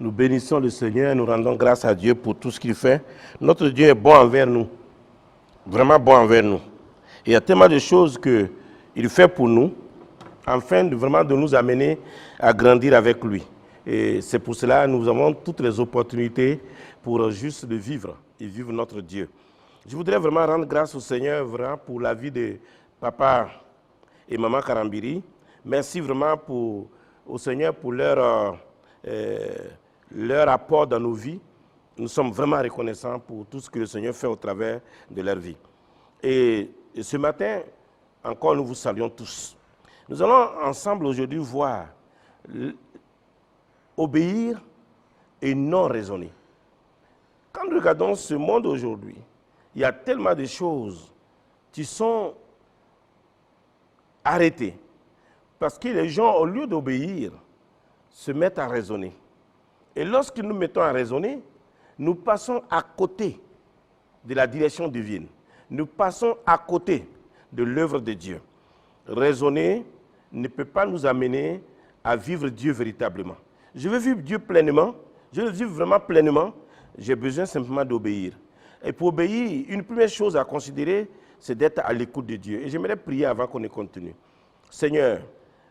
Nous bénissons le Seigneur, nous rendons grâce à Dieu pour tout ce qu'il fait. Notre Dieu est bon envers nous, vraiment bon envers nous. Et il y a tellement de choses qu'il fait pour nous, afin de nous amener à grandir avec lui. Et c'est pour cela que nous avons toutes les opportunités pour juste de vivre et vivre notre Dieu. Je voudrais vraiment rendre grâce au Seigneur vraiment pour la vie de papa et maman Karambiri. Merci vraiment au Seigneur pour leur apport dans nos vies. Nous sommes vraiment reconnaissants pour tout ce que le Seigneur fait au travers de leur vie. Et ce matin, encore, nous vous saluons tous. Nous allons ensemble aujourd'hui voir obéir et non raisonner. Quand nous regardons ce monde aujourd'hui, il y a tellement de choses qui sont arrêtées. Parce que les gens, au lieu d'obéir, se mettent à raisonner. Et lorsque nous mettons à raisonner, nous passons à côté de la direction divine. Nous passons à côté de l'œuvre de Dieu. Raisonner ne peut pas nous amener à vivre Dieu véritablement. Je veux vivre Dieu pleinement, je veux vivre vraiment pleinement, j'ai besoin simplement d'obéir. Et pour obéir, une première chose à considérer, c'est d'être à l'écoute de Dieu. Et j'aimerais prier avant qu'on ait continue. Seigneur,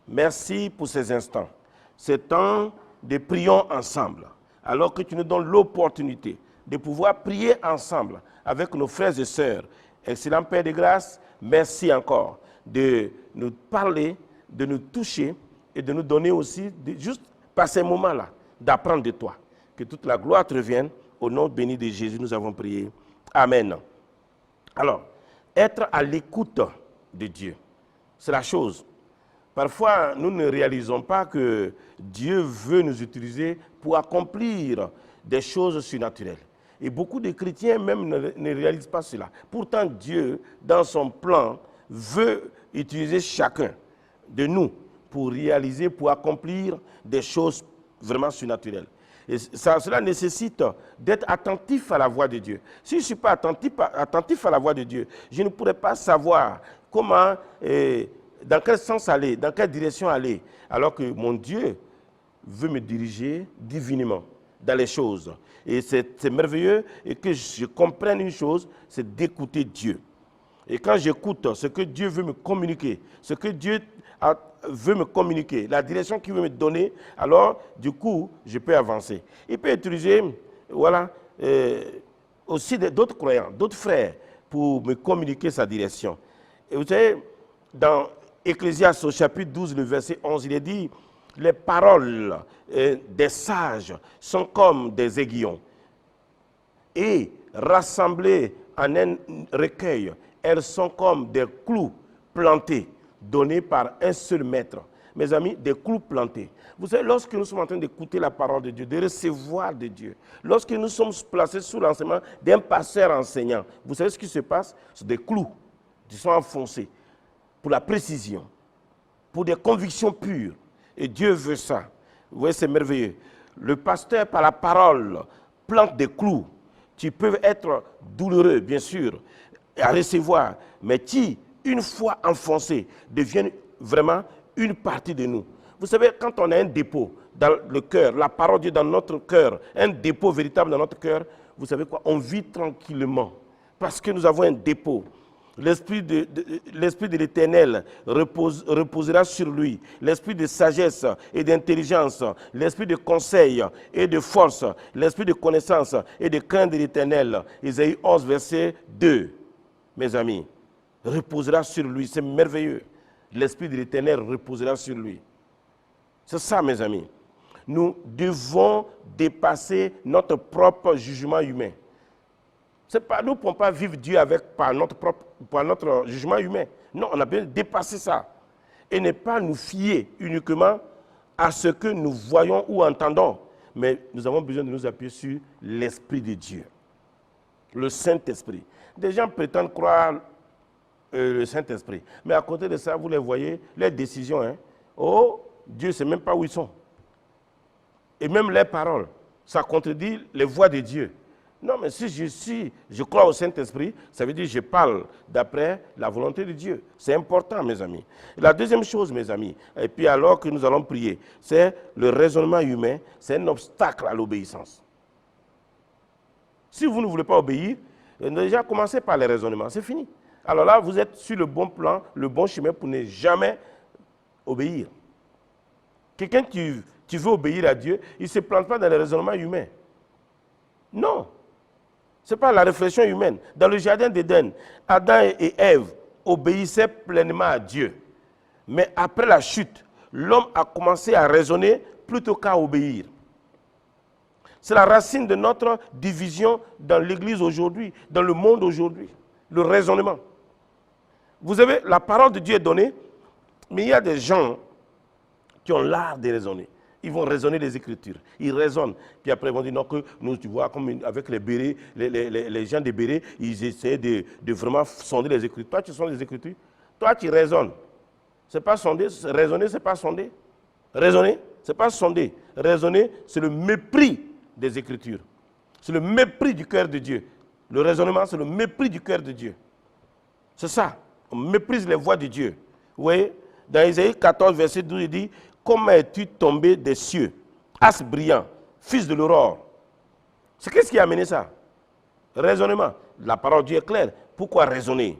merci pour ces instants. Ce temps de prions ensemble, alors que tu nous donnes l'opportunité de pouvoir prier ensemble avec nos frères et sœurs. Excellent Père de grâce, merci encore de nous parler, de nous toucher et de nous donner aussi, juste par ces moments-là, d'apprendre de toi. Que toute la gloire te revienne. Au nom béni de Jésus, nous avons prié. Amen. Alors, être à l'écoute de Dieu, c'est la chose. Parfois, nous ne réalisons pas que Dieu veut nous utiliser pour accomplir des choses surnaturelles. Et beaucoup de chrétiens même ne réalisent pas cela. Pourtant, Dieu, dans son plan, veut utiliser chacun de nous pour réaliser, pour accomplir des choses vraiment surnaturelles. Et cela nécessite d'être attentif à la voix de Dieu. Si je ne suis pas attentif à la voix de Dieu, je ne pourrais pas savoir comment, dans quel sens aller, dans quelle direction aller, alors que mon Dieu veut me diriger divinement dans les choses. Et c'est merveilleux et que je comprenne une chose, c'est d'écouter Dieu. Et quand j'écoute ce que Dieu veut me communiquer, ce que Dieu veut me communiquer, la direction qu'il veut me donner, alors du coup, je peux avancer. Il peut utiliser, voilà, aussi d'autres croyants, d'autres frères, pour me communiquer sa direction. Et vous savez, dans Ecclésiaste au chapitre 12, le verset 11, il est dit, les paroles des sages sont comme des aiguillons. Et rassemblées en un recueil, elles sont comme des clous plantés, donnés par un seul maître. Mes amis, des clous plantés. Vous savez, lorsque nous sommes en train d'écouter la parole de Dieu, de recevoir de Dieu, lorsque nous sommes placés sous l'enseignement d'un pasteur enseignant, vous savez ce qui se passe? C'est des clous qui sont enfoncés pour la précision, pour des convictions pures. Et Dieu veut ça. Vous voyez, c'est merveilleux. Le pasteur, par la parole, plante des clous qui peuvent être douloureux, bien sûr, à recevoir, mais qui, une fois enfoncés, deviennent vraiment une partie de nous. Vous savez, quand on a un dépôt dans le cœur, la parole de Dieu dans notre cœur, un dépôt véritable dans notre cœur, vous savez quoi? On vit tranquillement parce que nous avons un dépôt. L'esprit de l'Éternel reposera sur lui. L'esprit de sagesse et d'intelligence, l'esprit de conseil et de force, l'esprit de connaissance et de crainte de l'Éternel. Isaïe 11, verset 2. Mes amis, reposera sur lui. C'est merveilleux. L'esprit de l'Éternel reposera sur lui. C'est ça, mes amis. Nous devons dépasser notre propre jugement humain. Nous ne pouvons pas vivre Dieu par notre jugement humain. Non, on a besoin de dépasser ça. Et ne pas nous fier uniquement à ce que nous voyons ou entendons. Mais nous avons besoin de nous appuyer sur l'Esprit de Dieu. Le Saint-Esprit. Des gens prétendent croire le Saint-Esprit. Mais à côté de ça, vous les voyez, les décisions. Hein? Oh, Dieu ne sait même pas où ils sont. Et même les paroles, ça contredit les voix de Dieu. Non, mais si je crois au Saint-Esprit, ça veut dire que je parle d'après la volonté de Dieu. C'est important, mes amis. La deuxième chose, mes amis, et puis alors que nous allons prier, c'est le raisonnement humain, c'est un obstacle à l'obéissance. Si vous ne voulez pas obéir, déjà commencez par les raisonnements, c'est fini. Alors là, vous êtes sur le bon plan, le bon chemin pour ne jamais obéir. Quelqu'un qui veut obéir à Dieu, il ne se plante pas dans les raisonnements humains. Non. Ce n'est pas la réflexion humaine. Dans le jardin d'Éden, Adam et Ève obéissaient pleinement à Dieu. Mais après la chute, l'homme a commencé à raisonner plutôt qu'à obéir. C'est la racine de notre division dans l'Église aujourd'hui, dans le monde aujourd'hui. Le raisonnement. Vous avez, la parole de Dieu est donnée, mais il y a des gens qui ont l'art de raisonner. Ils vont raisonner les Écritures. Ils raisonnent. Puis après, ils vont dire non, que nous, tu vois, comme avec les bérets, les gens des bérets, ils essaient de vraiment sonder les Écritures. Toi, tu sondes les Écritures. Toi, tu raisonnes. Ce n'est pas sonder. Raisonner, ce n'est pas sonder. Raisonner, ce n'est pas sonder. Raisonner, c'est le mépris des Écritures. C'est le mépris du cœur de Dieu. Le raisonnement, c'est le mépris du cœur de Dieu. C'est ça. On méprise les voies de Dieu. Vous voyez, dans Isaïe 14, verset 12, il dit « Comment es-tu tombé des cieux, as brillant, fils de l'aurore ?» C'est qu'est-ce qui a amené ça? Raisonnement. La parole de Dieu est claire. Pourquoi raisonner?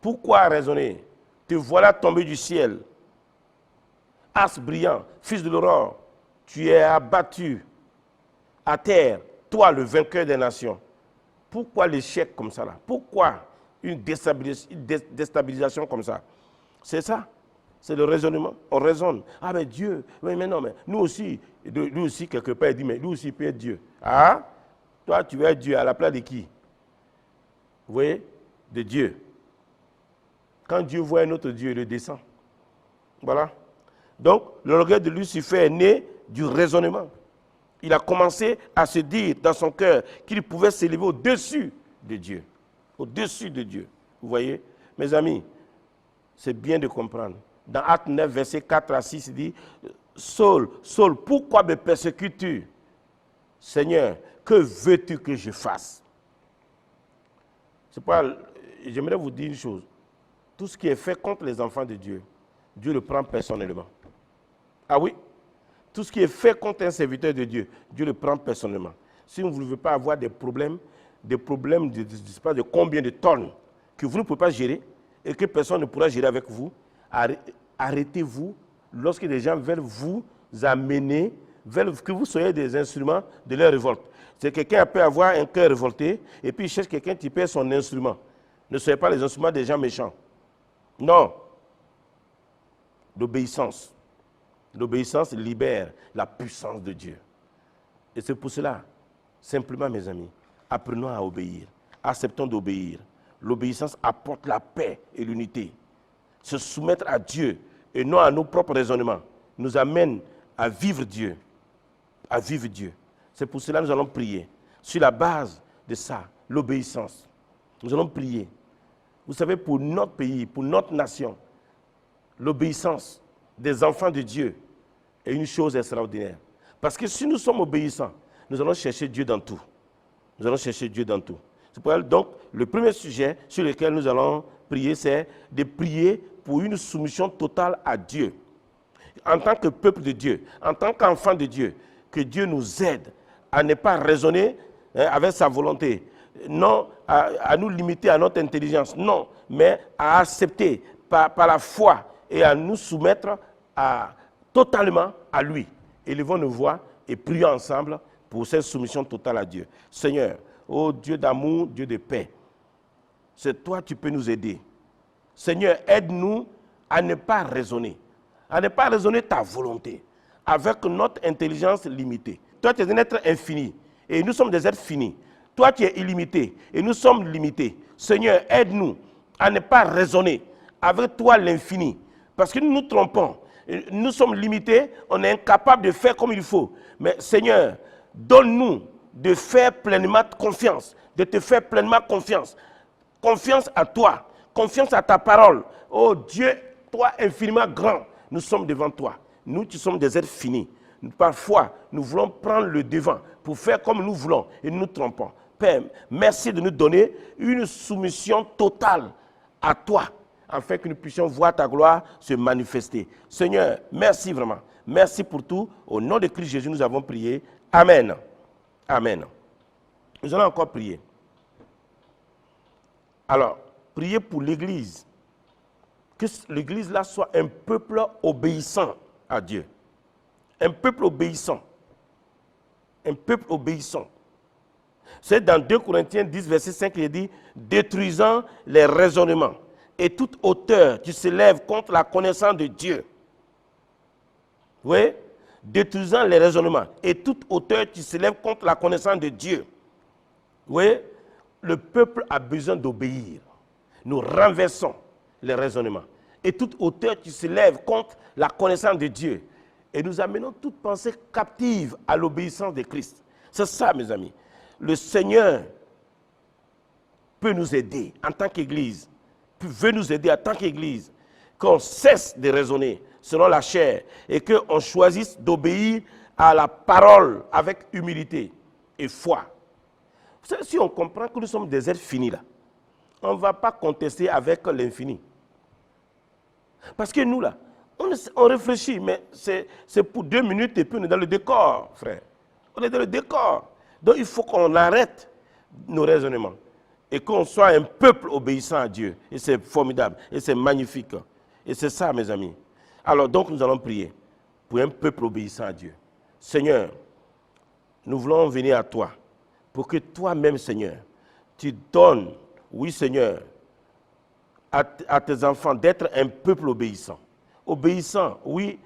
Pourquoi raisonner? Te voilà tombé du ciel, as brillant, fils de l'aurore. Tu es abattu à terre, toi le vainqueur des nations. Pourquoi l'échec comme ça là? Pourquoi une déstabilisation comme ça? C'est ça. C'est le raisonnement. On raisonne. Ah, mais Dieu, oui, mais non, mais nous aussi, quelque part, il dit, mais lui aussi, il peut être Dieu. Ah, toi, tu veux être Dieu à la place de qui? Vous voyez? De Dieu. Quand Dieu voit un autre Dieu, il le descend. Voilà. Donc, l'orgueil de Lucifer est né du raisonnement. Il a commencé à se dire dans son cœur qu'il pouvait s'élever au-dessus de Dieu. Au-dessus de Dieu. Vous voyez? Mes amis, c'est bien de comprendre. Dans Acte 9, verset 4 à 6, il dit « Saul, Saul, pourquoi me persécutes-tu? Seigneur, que veux-tu que je fasse ?» J'aimerais vous dire une chose. Tout ce qui est fait contre les enfants de Dieu, Dieu le prend personnellement. Ah oui? Tout ce qui est fait contre un serviteur de Dieu, Dieu le prend personnellement. Si vous ne voulez pas avoir des problèmes de combien de tonnes que vous ne pouvez pas gérer et que personne ne pourra gérer avec vous, arrêtez-vous lorsque les gens veulent vous amener, veulent que vous soyez des instruments de leur révolte. C'est quelqu'un peut avoir un cœur révolté et puis il cherche quelqu'un qui perd son instrument. Ne soyez pas les instruments des gens méchants. Non. L'obéissance. L'obéissance libère la puissance de Dieu. Et c'est pour cela, simplement mes amis, apprenons à obéir. Acceptons d'obéir. L'obéissance apporte la paix et l'unité. Se soumettre à Dieu et non à nos propres raisonnements nous amène à vivre Dieu. À vivre Dieu. C'est pour cela que nous allons prier. Sur la base de ça, l'obéissance. Nous allons prier. Vous savez, pour notre pays, pour notre nation, l'obéissance des enfants de Dieu est une chose extraordinaire. Parce que si nous sommes obéissants, nous allons chercher Dieu dans tout. Nous allons chercher Dieu dans tout. C'est pourquoi donc le premier sujet sur lequel nous allons prier, c'est de prier pour une soumission totale à Dieu. En tant que peuple de Dieu, en tant qu'enfant de Dieu, que Dieu nous aide à ne pas raisonner avec sa volonté, non à nous limiter à notre intelligence, non, mais à accepter par la foi et à nous soumettre totalement à lui. Élevons nos voix et prions ensemble pour cette soumission totale à Dieu. Seigneur, ô Dieu d'amour, Dieu de paix, c'est toi qui peux nous aider. Seigneur, aide-nous à ne pas raisonner ta volonté avec notre intelligence limitée. Toi, tu es un être infini et nous sommes des êtres finis. Toi, tu es illimité et nous sommes limités. Seigneur, aide-nous à ne pas raisonner avec toi l'infini parce que nous nous trompons. Nous sommes limités, on est incapable de faire comme il faut. Mais Seigneur, donne-nous de faire pleinement confiance, de te faire pleinement confiance. Confiance à toi, confiance à ta parole. Oh Dieu, toi infiniment grand, nous sommes devant toi. Nous qui sommes des êtres finis. Parfois, nous voulons prendre le devant pour faire comme nous voulons et nous nous trompons. Père, merci de nous donner une soumission totale à toi, afin que nous puissions voir ta gloire se manifester. Seigneur, merci vraiment. Merci pour tout. Au nom de Christ Jésus, nous avons prié. Amen. Amen. Nous allons encore prier. Alors, priez pour l'Église. Que l'Église là soit un peuple obéissant à Dieu. Un peuple obéissant. Un peuple obéissant. C'est dans 2 Corinthiens 10, verset 5, il dit « Détruisant les raisonnements et toute hauteur qui s'élève contre la connaissance de Dieu. » Oui, détruisant les raisonnements et toute hauteur qui s'élève contre la connaissance de Dieu. Oui, le peuple a besoin d'obéir. Nous renversons les raisonnements et toute hauteur qui s'élève contre la connaissance de Dieu. Et nous amenons toute pensée captive à l'obéissance de Christ. C'est ça, mes amis. Le Seigneur peut nous aider en tant qu'Église, veut nous aider en tant qu'Église, qu'on cesse de raisonner selon la chair et qu'on choisisse d'obéir à la parole avec humilité et foi. Si on comprend que nous sommes des êtres finis là, on ne va pas contester avec l'infini. Parce que nous là, on réfléchit, mais c'est pour 2 minutes et puis on est dans le décor, frère. On est dans le décor. Donc il faut qu'on arrête nos raisonnements et qu'on soit un peuple obéissant à Dieu. Et c'est formidable, et c'est magnifique. Et c'est ça, mes amis. Alors donc nous allons prier pour un peuple obéissant à Dieu. Seigneur, nous voulons venir à toi pour que toi-même, Seigneur, tu donnes, oui Seigneur, à tes enfants d'être un peuple obéissant. Obéissant, oui,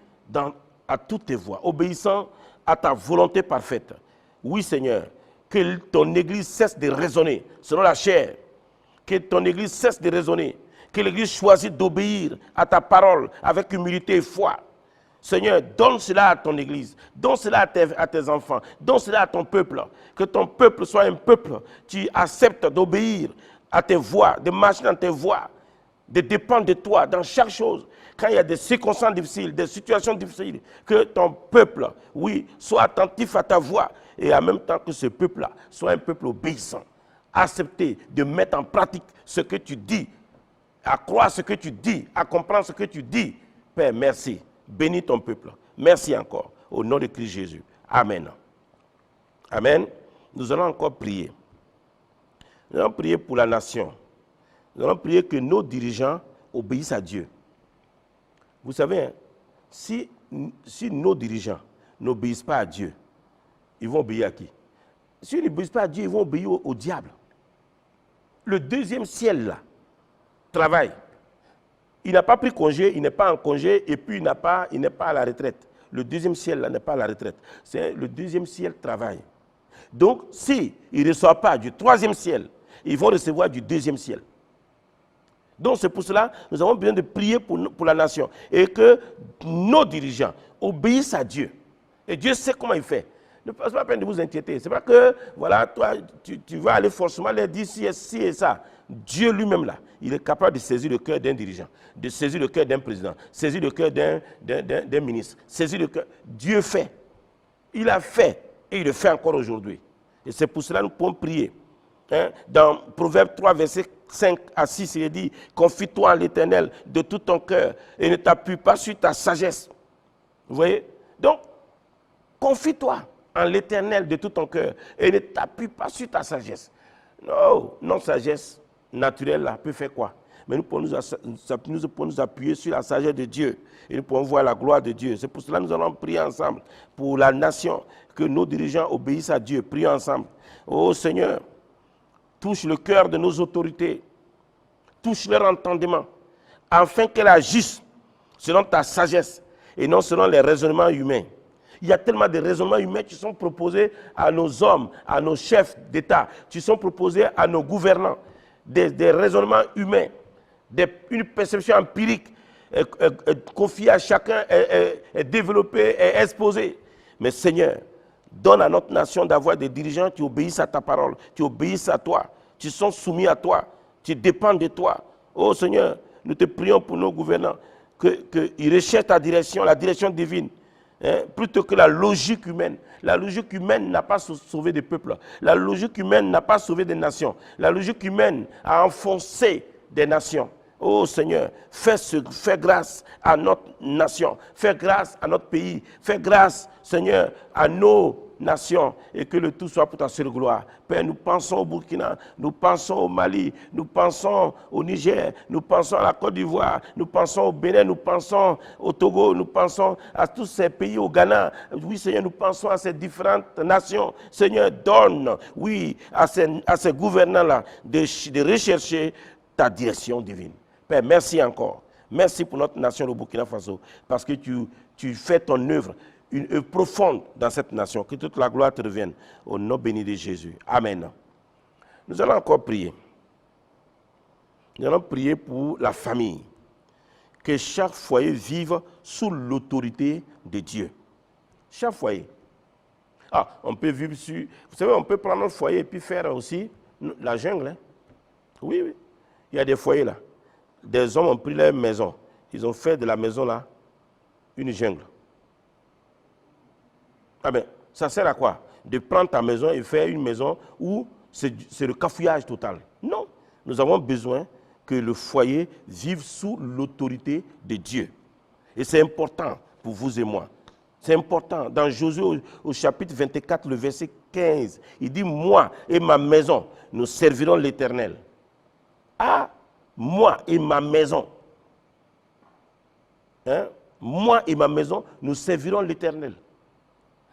à toutes tes voies. Obéissant à ta volonté parfaite. Oui Seigneur, que ton Église cesse de raisonner selon la chair. Que ton Église cesse de raisonner. Que l'Église choisisse d'obéir à ta parole avec humilité et foi. Seigneur, donne cela à ton Église, donne cela à tes enfants, donne cela à ton peuple. Que ton peuple soit un peuple qui accepte d'obéir à tes voies, de marcher dans tes voies, de dépendre de toi dans chaque chose. Quand il y a des circonstances difficiles, des situations difficiles, que ton peuple, oui, soit attentif à ta voix et en même temps que ce peuple-là soit un peuple obéissant. Accepter de mettre en pratique ce que tu dis, à croire ce que tu dis, à comprendre ce que tu dis. Père, merci. Bénis ton peuple. Merci encore. Au nom de Christ Jésus. Amen. Amen. Nous allons encore prier. Nous allons prier pour la nation. Nous allons prier que nos dirigeants obéissent à Dieu. Vous savez, hein, si nos dirigeants n'obéissent pas à Dieu, ils vont obéir à qui? S'ils n'obéissent pas à Dieu, ils vont obéir au diable. Le deuxième ciel, là, travaille. Il n'a pas pris congé, il n'est pas en congé, et puis il n'est pas à la retraite. Le deuxième ciel, là, n'est pas à la retraite. Le deuxième ciel travaille. Donc, s'ils ne reçoivent pas du troisième ciel, ils vont recevoir du deuxième ciel. Donc, c'est pour cela que nous avons besoin de prier pour la nation. Et que nos dirigeants obéissent à Dieu. Et Dieu sait comment il fait. Ne pas la peine de vous inquiéter. Ce n'est pas que, voilà, toi, tu vas aller forcément leur dire ci et ça. Dieu lui-même, là, il est capable de saisir le cœur d'un dirigeant, de saisir le cœur d'un président, saisir le cœur d'un ministre, saisir le cœur. Dieu fait. Il a fait et il le fait encore aujourd'hui. Et c'est pour cela que nous pouvons prier. Hein? Dans Proverbe 3, verset 5 à 6, il est dit « Confie-toi en l'Éternel de tout ton cœur et ne t'appuie pas sur ta sagesse. » Vous voyez? Donc, confie-toi en l'Éternel de tout ton cœur et ne t'appuie pas sur ta sagesse. Non, notre sagesse naturelle là, peut faire quoi? Mais nous pouvons nous appuyer sur la sagesse de Dieu et nous pouvons voir la gloire de Dieu. C'est pour cela que nous allons prier ensemble pour la nation, que nos dirigeants obéissent à Dieu. Prions ensemble. Oh Seigneur, touche le cœur de nos autorités, touche leur entendement, afin qu'elles agissent selon ta sagesse et non selon les raisonnements humains. Il y a tellement de raisonnements humains qui sont proposés à nos hommes, à nos chefs d'État, qui sont proposés à nos gouvernants, des raisonnements humains, une perception empirique confiée à chacun, développée et exposée. Mais Seigneur, donne à notre nation d'avoir des dirigeants qui obéissent à ta parole, qui obéissent à toi, qui sont soumis à toi, qui dépendent de toi. Oh Seigneur, nous te prions pour nos gouvernants, qu'ils recherchent ta direction, la direction divine, hein, plutôt que la logique humaine, La logique humaine n'a pas sauvé des peuples. La logique humaine n'a pas sauvé des nations. La logique humaine a enfoncé des nations. Oh Seigneur, fais grâce à notre nation, fais grâce à notre pays, fais grâce, Seigneur, à nos nations, et que le tout soit pour ta seule gloire. Père, nous pensons au Burkina, nous pensons au Mali, nous pensons au Niger, nous pensons à la Côte d'Ivoire, nous pensons au Bénin, nous pensons au Togo, nous pensons à tous ces pays, au Ghana. Oui, Seigneur, nous pensons à ces différentes nations. Seigneur, donne, oui, à ces gouvernants-là de rechercher ta direction divine. Père, merci encore. Merci pour notre nation, le Burkina Faso, parce que tu fais ton œuvre, une œuvre profonde dans cette nation. Que toute la gloire te revienne. Au nom béni de Jésus. Amen. Nous allons encore prier. Nous allons prier pour la famille. Que chaque foyer vive sous l'autorité de Dieu. Chaque foyer. On peut vivre sur... Vous savez, on peut prendre notre foyer et puis faire aussi la jungle. Hein? Oui, oui. Il y a des foyers là. Des hommes ont pris leur maison. Ils ont fait de la maison là une jungle. Ah ben, ça sert à quoi? De prendre ta maison et faire une maison où c'est le cafouillage total. Non. Nous avons besoin que le foyer vive sous l'autorité de Dieu. Et c'est important pour vous et moi. C'est important. Dans Josué au chapitre 24, le verset 15, il dit, moi et ma maison, nous servirons l'Éternel. Ah, moi et ma maison. Hein? Moi et ma maison, nous servirons l'Éternel.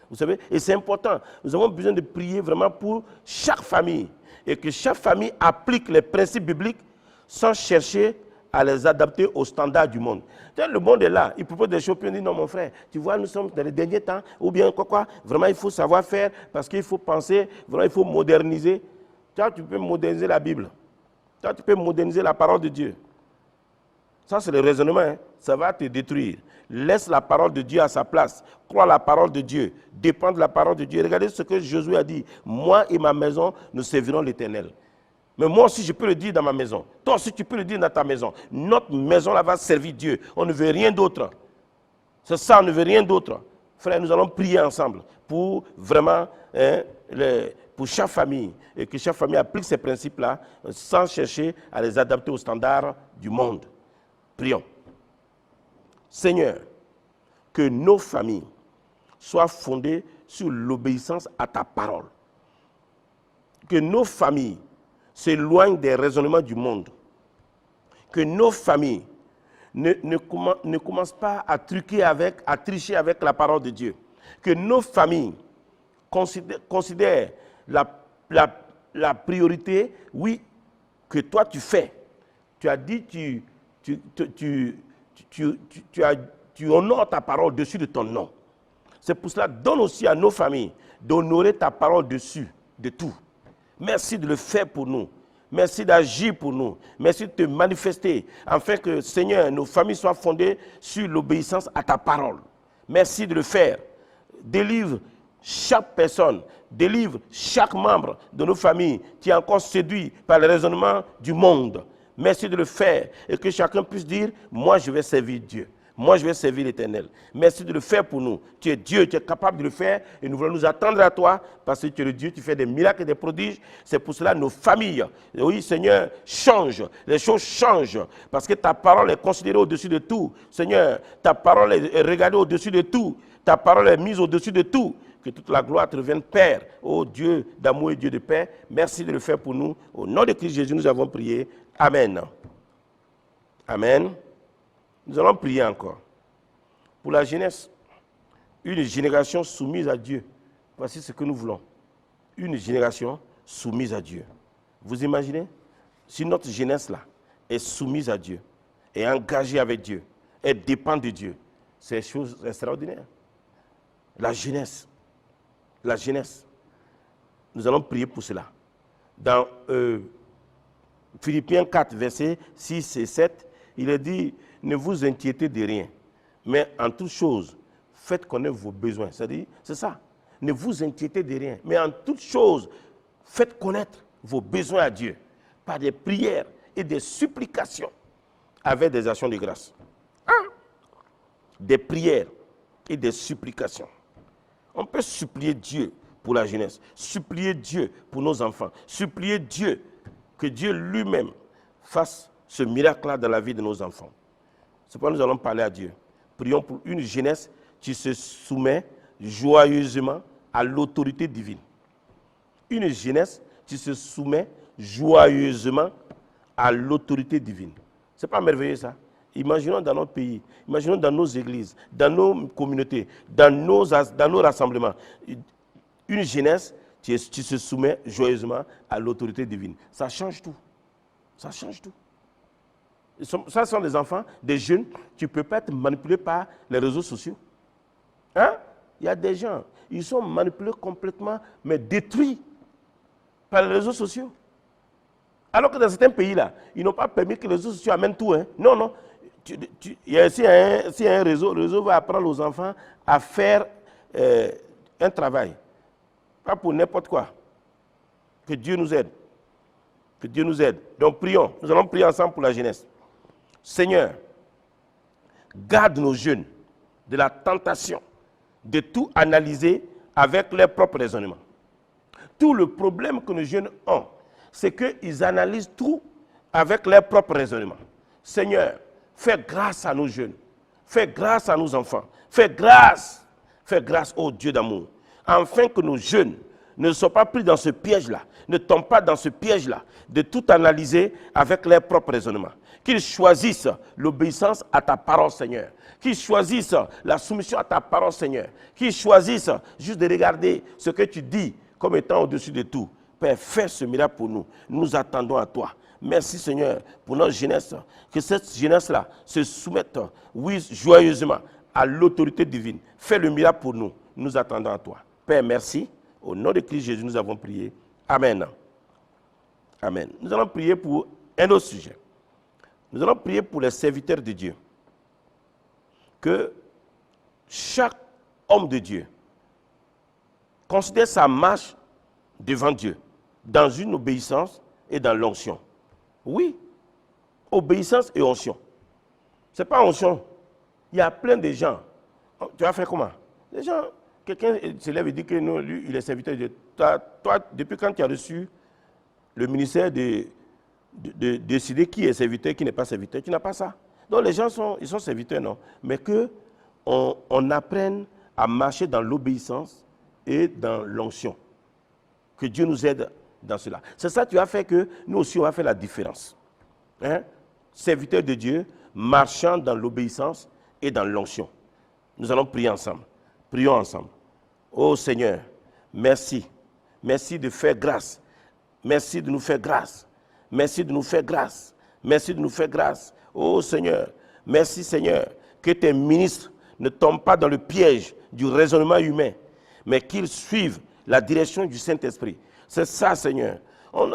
Vous savez, et c'est important. Nous avons besoin de prier vraiment pour chaque famille. Et que chaque famille applique les principes bibliques sans chercher à les adapter aux standards du monde. Le monde est là. Il propose des choses, puis on dit, non mon frère, tu vois, nous sommes dans les derniers temps, ou bien quoi, vraiment il faut savoir faire, parce qu'il faut penser, vraiment il faut moderniser. Toi, tu peux moderniser la Bible. Toi, tu peux moderniser la parole de Dieu. Ça, c'est le raisonnement. Hein. Ça va te détruire. Laisse la parole de Dieu à sa place. Crois la parole de Dieu. Dépends de la parole de Dieu. Regardez ce que Josué a dit. Moi et ma maison, nous servirons l'Éternel. Mais moi aussi, je peux le dire dans ma maison. Toi aussi, tu peux le dire dans ta maison. Notre maison, là, va servir Dieu. On ne veut rien d'autre. C'est ça, on ne veut rien d'autre. Frère, nous allons prier ensemble pour vraiment... pour chaque famille, et que chaque famille applique ces principes-là sans chercher à les adapter aux standards du monde. Prions. Seigneur, que nos familles soient fondées sur l'obéissance à ta parole. Que nos familles s'éloignent des raisonnements du monde. Que nos familles ne commencent pas à tricher avec la parole de Dieu. Que nos familles considèrent la priorité, oui, que toi tu fais. Tu as dit, tu honores ta parole dessus de ton nom. C'est pour cela, donne aussi à nos familles d'honorer ta parole dessus de tout. Merci de le faire pour nous. Merci d'agir pour nous. Merci de te manifester, afin que, Seigneur, nos familles soient fondées sur l'obéissance à ta parole. Merci de le faire. Délivre chaque personne, délivre chaque membre de nos familles qui est encore séduit par le raisonnement du monde. Merci de le faire et que chacun puisse dire, moi je vais servir Dieu. Moi je vais servir l'Éternel. Merci de le faire pour nous. Tu es Dieu, tu es capable de le faire et nous voulons nous attendre à toi parce que tu es le Dieu, tu fais des miracles et des prodiges. C'est pour cela nos familles, oui Seigneur, changent. Les choses changent parce que ta parole est considérée au-dessus de tout. Seigneur, ta parole est regardée au-dessus de tout. Ta parole est mise au-dessus de tout. Que toute la gloire te revienne, Père, ô Dieu d'amour et Dieu de paix. Merci de le faire pour nous. Au nom de Christ Jésus, nous avons prié. Amen. Amen. Nous allons prier encore. Pour la jeunesse, une génération soumise à Dieu. Voici ce que nous voulons. Une génération soumise à Dieu. Vous imaginez? Si notre jeunesse-là est soumise à Dieu, est engagée avec Dieu, elle dépend de Dieu, c'est une chose extraordinaire. La jeunesse. La jeunesse. Nous allons prier pour cela. Dans Philippiens 4, versets 6 et 7, il est dit, ne vous inquiétez de rien, mais en toute chose, faites connaître vos besoins. C'est-à-dire, c'est ça. Ne vous inquiétez de rien, mais en toute chose, faites connaître vos besoins à Dieu par des prières et des supplications avec des actions de grâce. Des prières et des supplications. On peut supplier Dieu pour la jeunesse, supplier Dieu pour nos enfants, supplier Dieu que Dieu lui-même fasse ce miracle-là dans la vie de nos enfants. C'est pourquoi nous allons parler à Dieu. Prions pour une jeunesse qui se soumet joyeusement à l'autorité divine. Une jeunesse qui se soumet joyeusement à l'autorité divine. Ce n'est pas merveilleux ça? Imaginons dans notre pays, imaginons dans nos églises, dans nos communautés, dans nos rassemblements, une jeunesse qui se soumet joyeusement à l'autorité divine. Ça change tout. Ça change tout. Ça sont des enfants, des jeunes qui ne peuvent pas être manipulés par les réseaux sociaux. Hein? Il y a des gens, ils sont manipulés complètement, mais détruits par les réseaux sociaux. Alors que dans certains pays-là, ils n'ont pas permis que les réseaux sociaux amènent tout. Hein? Non, non. Si un réseau, le réseau va apprendre aux enfants à faire un travail. Pas pour n'importe quoi. Que Dieu nous aide. Que Dieu nous aide. Donc prions. Nous allons prier ensemble pour la jeunesse. Seigneur, garde nos jeunes de la tentation de tout analyser avec leurs propres raisonnements. Tout le problème que nos jeunes ont, c'est qu'ils analysent tout avec leurs propres raisonnements. Seigneur, fais grâce à nos jeunes, fais grâce à nos enfants, fais grâce, ô Dieu d'amour, afin que nos jeunes ne soient pas pris dans ce piège-là, ne tombent pas dans ce piège-là, de tout analyser avec leurs propres raisonnements. Qu'ils choisissent l'obéissance à ta parole, Seigneur. Qu'ils choisissent la soumission à ta parole, Seigneur. Qu'ils choisissent juste de regarder ce que tu dis comme étant au-dessus de tout. Père, fais ce miracle pour nous. Nous attendons à toi. Merci, Seigneur, pour notre jeunesse. Que cette jeunesse-là se soumette, oui, joyeusement à l'autorité divine. Fais le miracle pour nous. Nous attendons à toi. Père, merci. Au nom de Christ Jésus, nous avons prié. Amen. Amen. Nous allons prier pour un autre sujet. Nous allons prier pour les serviteurs de Dieu. Que chaque homme de Dieu considère sa marche devant Dieu dans une obéissance et dans l'onction. Oui, obéissance et onction. Ce n'est pas onction. Il y a plein de gens. Tu vas faire comment? Les gens, quelqu'un se lève et dit que non, lui, il est serviteur de Dieu. Toi, depuis quand tu as reçu le ministère de décider qui est serviteur, qui n'est pas serviteur, tu n'as pas ça. Donc les gens sont serviteurs, non. Mais qu'on apprenne à marcher dans l'obéissance et dans l'onction. Que Dieu nous aide dans cela. C'est ça qui va faire que nous aussi, on va faire la différence. Hein? Serviteurs de Dieu, marchant dans l'obéissance et dans l'onction. Nous allons prier ensemble. Prions ensemble. Oh Seigneur, merci. Merci de faire grâce. Merci de nous faire grâce. Merci de nous faire grâce. Merci de nous faire grâce. Oh Seigneur, merci Seigneur, que tes ministres ne tombent pas dans le piège du raisonnement humain, mais qu'ils suivent la direction du Saint-Esprit. C'est ça, Seigneur.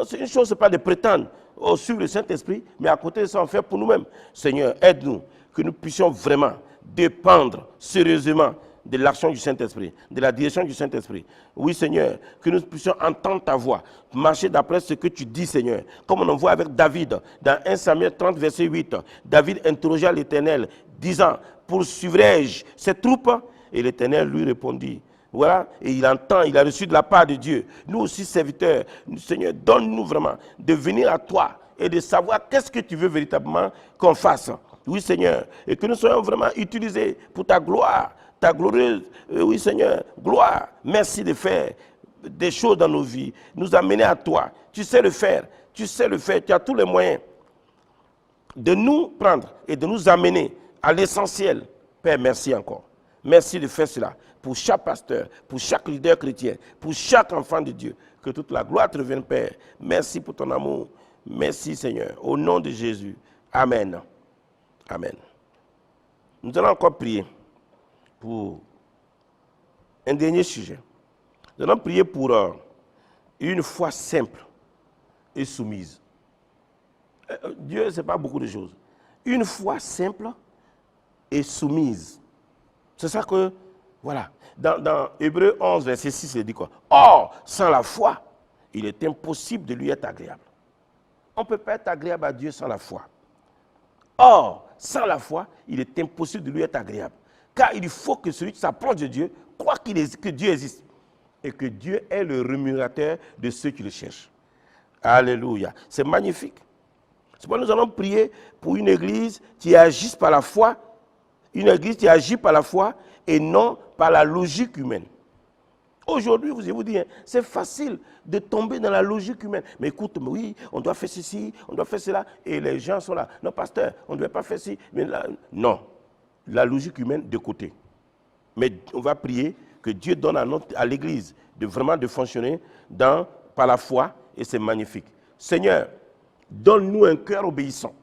C'est une chose, ce n'est pas de prétendre suivre le Saint-Esprit, mais à côté de ça, on fait pour nous-mêmes. Seigneur, aide-nous, que nous puissions vraiment dépendre sérieusement de l'action du Saint-Esprit, de la direction du Saint-Esprit. Oui, Seigneur, que nous puissions entendre ta voix, marcher d'après ce que tu dis, Seigneur. Comme on en voit avec David, dans 1 Samuel 30, verset 8, David interrogea l'Éternel, disant, poursuivrai-je ces troupes? Et l'Éternel lui répondit, voilà, et il entend, il a reçu de la part de Dieu. Nous aussi, serviteurs, Seigneur, donne-nous vraiment de venir à toi et de savoir qu'est-ce que tu veux véritablement qu'on fasse. Oui, Seigneur, et que nous soyons vraiment utilisés pour ta gloire, ta glorieuse, oui, Seigneur, gloire. Merci de faire des choses dans nos vies, nous amener à toi. Tu sais le faire, tu as tous les moyens de nous prendre et de nous amener à l'essentiel. Père, merci encore. Merci de faire cela pour chaque pasteur, pour chaque leader chrétien, pour chaque enfant de Dieu. Que toute la gloire te revienne, Père. Merci pour ton amour. Merci, Seigneur. Au nom de Jésus. Amen. Amen. Nous allons encore prier pour un dernier sujet. Nous allons prier pour une foi simple et soumise. Dieu, ce n'est pas beaucoup de choses. Une foi simple et soumise. C'est ça que, voilà. Dans Hébreux 11, verset 6, il dit quoi? Or, sans la foi, il est impossible de lui être agréable. On ne peut pas être agréable à Dieu sans la foi. Or, sans la foi, il est impossible de lui être agréable. Car il faut que celui qui s'approche de Dieu crois que Dieu existe et que Dieu est le rémunérateur de ceux qui le cherchent. Alléluia. C'est magnifique. C'est pourquoi nous allons prier pour une église qui agisse par la foi, une église qui agit par la foi et non par la logique humaine. Aujourd'hui, je vous dis, c'est facile de tomber dans la logique humaine. Mais écoute, oui, on doit faire ceci, on doit faire cela. Et les gens sont là. Non, pasteur, on ne doit pas faire ceci. Mais là, non. La logique humaine de côté. Mais on va prier que Dieu donne à l'église vraiment de fonctionner par la foi. Et c'est magnifique. Seigneur, donne-nous un cœur obéissant.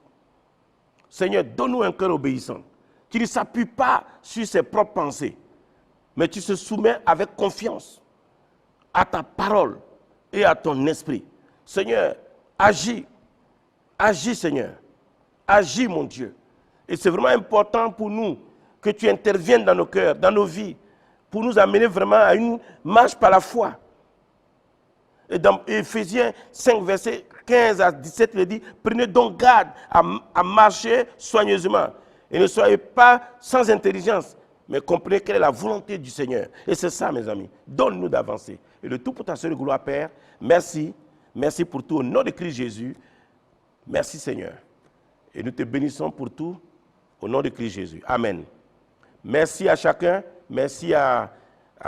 Seigneur, donne-nous un cœur obéissant. Qui ne s'appuie pas sur ses propres pensées. Mais tu te soumets avec confiance à ta parole et à ton esprit. Seigneur, agis. Agis, Seigneur. Agis, mon Dieu. Et c'est vraiment important pour nous que tu interviennes dans nos cœurs, dans nos vies, pour nous amener vraiment à une marche par la foi. Et dans Éphésiens 5, versets 15 à 17, il dit, prenez donc garde à marcher soigneusement. Et ne soyez pas sans intelligence, mais comprenez quelle est la volonté du Seigneur. Et c'est ça, mes amis. Donne-nous d'avancer. Et le tout pour ta seule gloire, Père. Merci. Merci pour tout. Au nom de Christ Jésus. Merci, Seigneur. Et nous te bénissons pour tout. Au nom de Christ Jésus. Amen. Merci à chacun. Merci à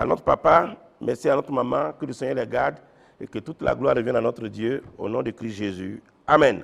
notre papa. Merci à notre maman. Que le Seigneur les garde. Et que toute la gloire revienne à notre Dieu. Au nom de Christ Jésus. Amen.